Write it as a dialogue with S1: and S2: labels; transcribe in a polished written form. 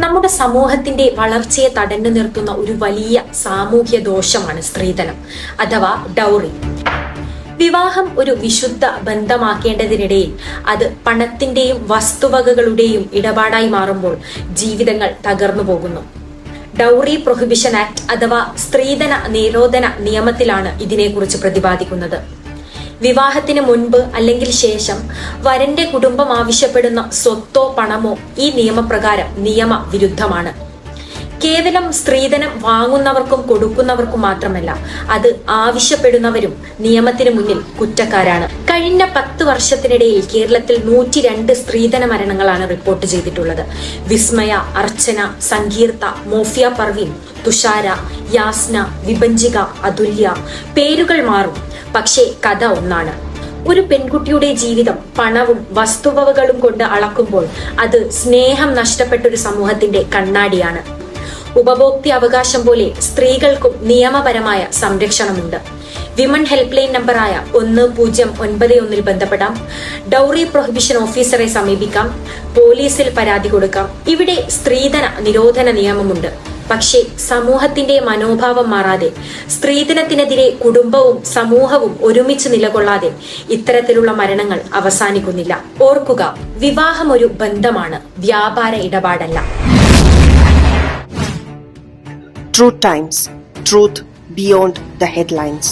S1: നമ്മുടെ സമൂഹത്തിന്റെ വളർച്ചയെ തടഞ്ഞു നിർത്തുന്ന ഒരു വലിയ സാമൂഹ്യ ദോഷമാണ് സ്ത്രീധനം അഥവാ ഡൗറി. വിവാഹം ഒരു വിശുദ്ധ ബന്ധമാക്കേണ്ടതിനിടയിൽ അത് പണത്തിന്റെയും വസ്തുവകകളുടെയും ഇടപാടായി മാറുമ്പോൾ ജീവിതങ്ങൾ തകർന്നു പോകുന്നു. ഡൗറി പ്രൊഹിബിഷൻ ആക്ട് അഥവാ സ്ത്രീധന നിരോധന നിയമത്തിലാണ് ഇതിനെക്കുറിച്ച് പ്രതിപാദിക്കുന്നത്. വിവാഹത്തിന് മുൻപ് അല്ലെങ്കിൽ ശേഷം വരന്റെ കുടുംബം ആവശ്യപ്പെടുന്ന സ്വത്തോ പണമോ ഈ നിയമപ്രകാരം നിയമവിരുദ്ധമാണ്. കേവലം സ്ത്രീധനം വാങ്ങുന്നവർക്കും കൊടുക്കുന്നവർക്കും മാത്രമല്ല, അത് ആവശ്യപ്പെടുന്നവരും നിയമത്തിന് മുന്നിൽ കുറ്റക്കാരാണ്. കഴിഞ്ഞ 10 വർഷത്തിനിടയിൽ കേരളത്തിൽ 102 സ്ത്രീധന മരണങ്ങളാണ് റിപ്പോർട്ട് ചെയ്തിട്ടുള്ളത്. വിസ്മയ, അർച്ചന, സങ്കീർത്ത, മോഫിയ പർവീൻ, തുഷാര, യാസ്ന, വിഭഞ്ചിക, അതുല്യ. പേരുകൾ മാറും, പക്ഷേ കഥ ഒന്നാണ്. ഒരു പെൺകുട്ടിയുടെ ജീവിതം പണവും വസ്തുവകകളും കൊണ്ട് അളക്കുമ്പോൾ അത് സ്നേഹം നഷ്ടപ്പെട്ട ഒരു സമൂഹത്തിന്റെ കണ്ണാടിയാണ്. ഉപഭോക്തൃ അവകാശം പോലെ സ്ത്രീകൾക്കും നിയമപരമായ സംരക്ഷണമുണ്ട്. വിമൺ ഹെൽപ്പ് ലൈൻ നമ്പറായ 1091 ബന്ധപ്പെടാം. ഡൗറി പ്രൊഹിബിഷൻ ഓഫീസറെ സമീപിക്കാം. പോലീസിൽ പരാതി കൊടുക്കാം. ഇവിടെ സ്ത്രീധന നിരോധന നിയമമുണ്ട്. പക്ഷേ സമൂഹത്തിന്റെ മനോഭാവം മാറാതെ, സ്ത്രീധനത്തിനെതിരെ കുടുംബവും സമൂഹവും ഒരുമിച്ച് നിലകൊള്ളാതെ ഇത്തരത്തിലുള്ള മരണങ്ങൾ അവസാനിക്കുന്നില്ല. ഓർക്കുക, വിവാഹം ഒരു ബന്ധമാണ്, വ്യാപാര ഇടപാടല്ല.
S2: Truth Times. Truth beyond the headlines.